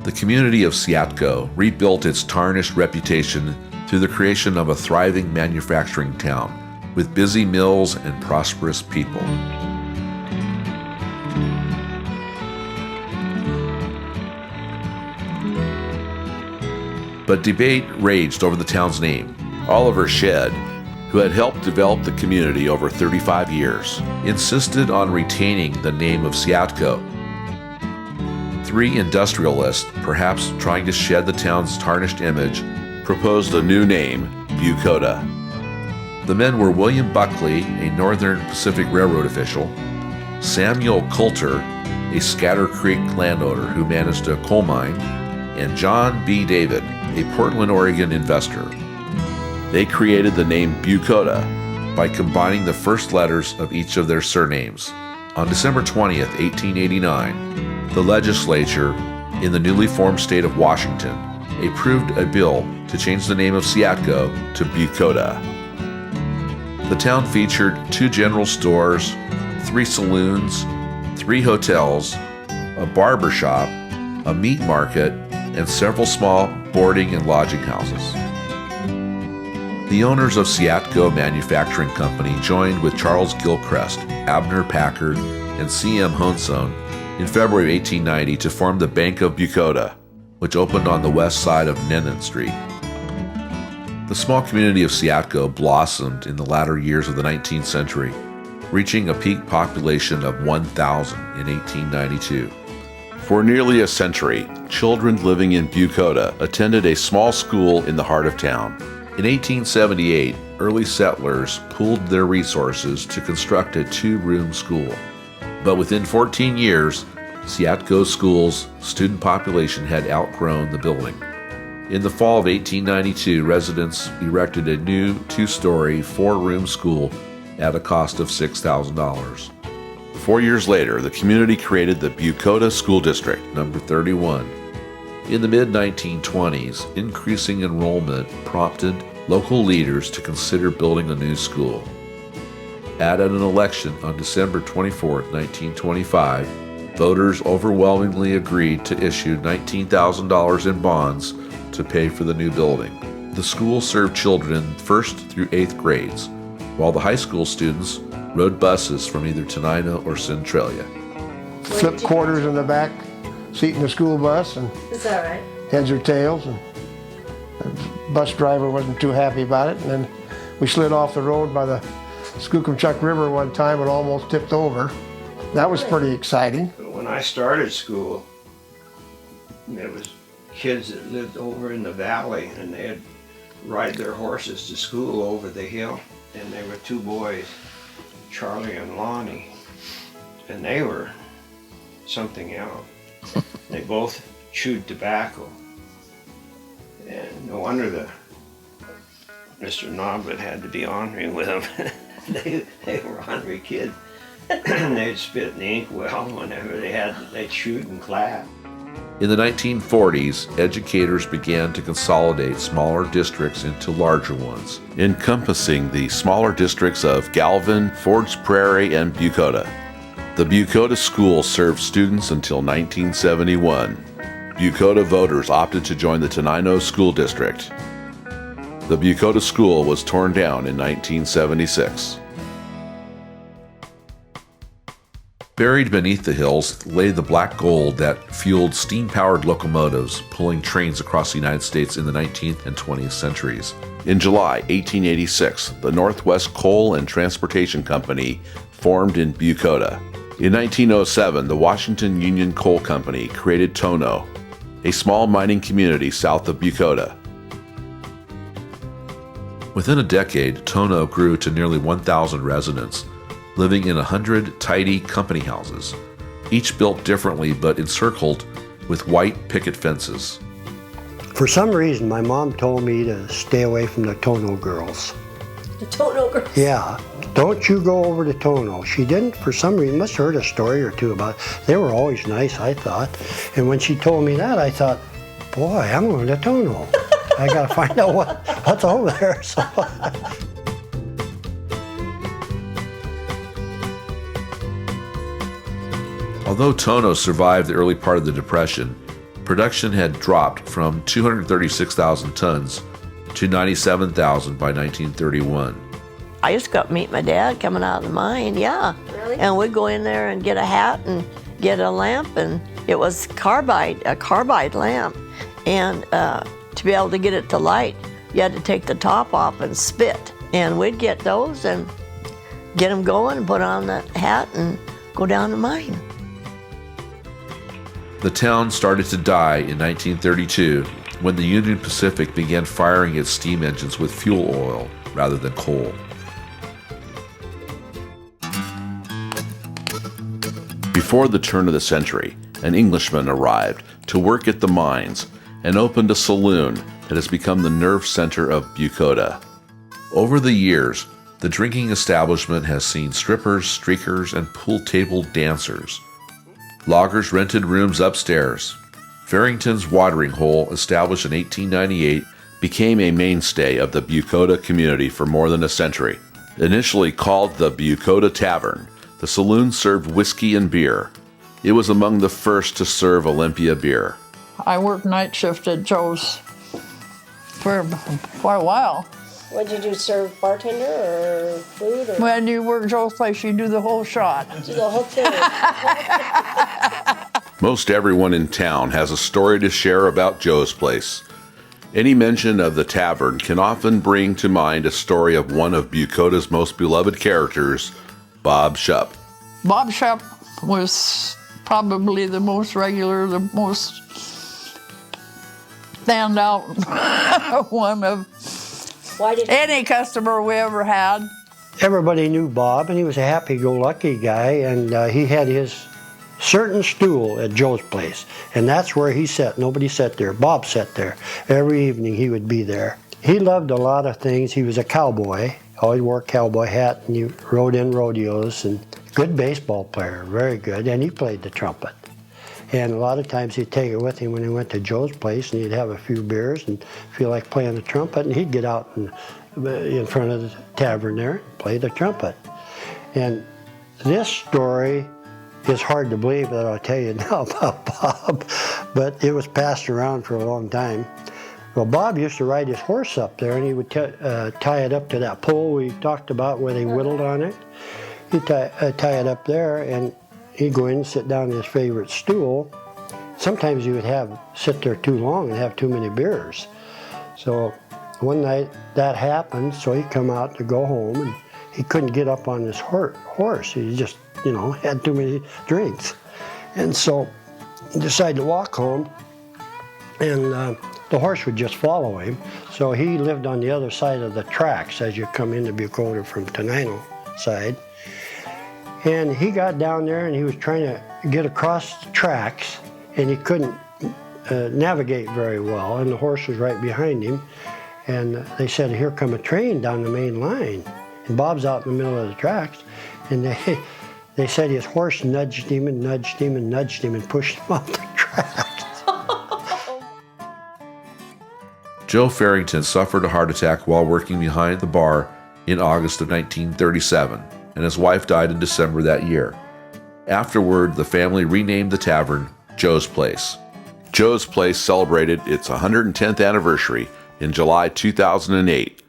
The community of Seattle rebuilt its tarnished reputation through the creation of a thriving manufacturing town with busy mills and prosperous people. But debate raged over the town's name. Oliver Shedd, who had helped develop the community over 35 years, insisted on retaining the name of Seattle. Three industrialists, perhaps trying to shed the town's tarnished image, proposed a new name, Bucoda. The men were William Buckley, a Northern Pacific Railroad official, Samuel Coulter, a Scatter Creek landowner who managed a coal mine, and John B. David, a Portland, Oregon investor. They created the name Bucoda by combining the first letters of each of their surnames. On December 20th, 1889, the legislature in the newly formed state of Washington approved a bill to change the name of Seattle to Bucoda. The town featured 2 general stores, 3 saloons, 3 hotels, a barber shop, a meat market, and several small boarding and lodging houses. The owners of Seattle Manufacturing Company joined with Charles Gilchrist, Abner Packard, and C.M. Honson in February 1890 to form the Bank of Bucoda, which opened on the west side of Nennan Street. The small community of Seattle blossomed in the latter years of the 19th century, reaching a peak population of 1,000 in 1892. For nearly a century, children living in Bucoda attended a small school in the heart of town. In 1878, early settlers pooled their resources to construct a 2-room school. But within 14 years, Seattle School's student population had outgrown the building. In the fall of 1892, residents erected a new 2-story, 4-room school at a cost of $6,000. 4 years later, the community created the Bucoda School District, number 31. In the mid-1920s, increasing enrollment prompted local leaders to consider building a new school. At an election on December 24, 1925, voters overwhelmingly agreed to issue $19,000 in bonds to pay for the new building. The school served children 1st through 8th grades, while the high school students rode buses from either Tenino or Centralia. Flip quarters in the back seat in the school bus, and is that right? Heads or tails, and the bus driver wasn't too happy about it, and then we slid off the road by the Skookumchuck River one time and almost tipped over. That was pretty exciting. When I started school, there was kids that lived over in the valley, and they'd ride their horses to school over the hill, and there were 2 boys, Charlie and Lonnie, and they were something else. They both chewed tobacco, and no wonder Mr. Nobbit had to be ornery with them. they were hungry kids. They'd spit in the inkwell whenever they chewed and clapped. In the 1940s, educators began to consolidate smaller districts into larger ones, encompassing the smaller districts of Galvin, Ford's Prairie, and Bucoda. The Bucoda School served students until 1971. Bucoda voters opted to join the Tenino School District. The Bucoda School was torn down in 1976. Buried beneath the hills lay the black gold that fueled steam-powered locomotives pulling trains across the United States in the 19th and 20th centuries. In July 1886, the Northwest Coal and Transportation Company formed in Bucoda. In 1907, the Washington Union Coal Company created Tono, a small mining community south of Bucoda. Within a decade, Tono grew to nearly 1,000 residents, living in 100 tidy company houses, each built differently but encircled with white picket fences. For some reason, my mom told me to stay away from the Tono girls. The Tono girls? Yeah, don't you go over to Tono. She didn't, for some reason, must have heard a story or two about it. They were always nice, I thought. And when she told me that, I thought, boy, I'm going to Tono. I got to find out what's over there. So. Although Tono survived the early part of the Depression, Production had dropped from 236,000 tons to 97,000 by 1931. I just got to meet my dad coming out of the mine, yeah. Really? And we'd go in there and get a hat and get a lamp, and it was a carbide lamp. And to be able to get it to light, you had to take the top off and spit. And we'd get those and get them going and put on the hat and go down the mine. The town started to die in 1932 when the Union Pacific began firing its steam engines with fuel oil rather than coal. Before the turn of the century, an Englishman arrived to work at the mines and opened a saloon that has become the nerve center of Bucoda. Over the years, the drinking establishment has seen strippers, streakers, and pool table dancers. Loggers rented rooms upstairs. Farrington's watering hole, established in 1898, became a mainstay of the Bucoda community for more than a century. Initially called the Bucoda Tavern, the saloon served whiskey and beer. It was among the first to serve Olympia beer. I worked night shift at Joe's for quite a while. What did you do, serve bartender or food? Or When you work Joe's place, you do the whole shot. do the whole thing? Most everyone in town has a story to share about Joe's Place. Any mention of the tavern can often bring to mind a story of one of Bucoda's most beloved characters, Bob Shupp. Bob Shupp was probably the most regular, the most standout one of Why did any customer we ever had. Everybody knew Bob, and he was a happy-go-lucky guy, and he had his certain stool at Joe's Place, and that's where he sat. Nobody sat there. Bob sat there. Every evening he would be there. He loved a lot of things. He was a cowboy. Always wore a cowboy hat, and he rode in rodeos, and good baseball player, very good, and he played the trumpet. And a lot of times he'd take it with him when he went to Joe's Place, and he'd have a few beers and feel like playing the trumpet, and he'd get out in front of the tavern there and play the trumpet. And this story is hard to believe that I'll tell you now about Bob, but it was passed around for a long time. Well, Bob used to ride his horse up there, and he would tie it up to that pole we talked about where they whittled on it. He'd tie it up there, and he'd go in and sit down in his favorite stool. Sometimes he would sit there too long and have too many beers. So one night that happened, so he come out to go home, and he couldn't get up on his horse. He just, had too many drinks. And so he decided to walk home, and the horse would just follow him. So he lived on the other side of the tracks as you come into Bucoda from Centennial side. And he got down there, and he was trying to get across the tracks, and he couldn't navigate very well, and the horse was right behind him. And they said, "Here come a train down the main line." And Bob's out in the middle of the tracks, and they said his horse nudged him and nudged him and nudged him and pushed him off the tracks. Joe Farrington suffered a heart attack while working behind the bar in August of 1937, and his wife died in December that year. Afterward, the family renamed the tavern Joe's Place. Joe's Place celebrated its 110th anniversary in July 2008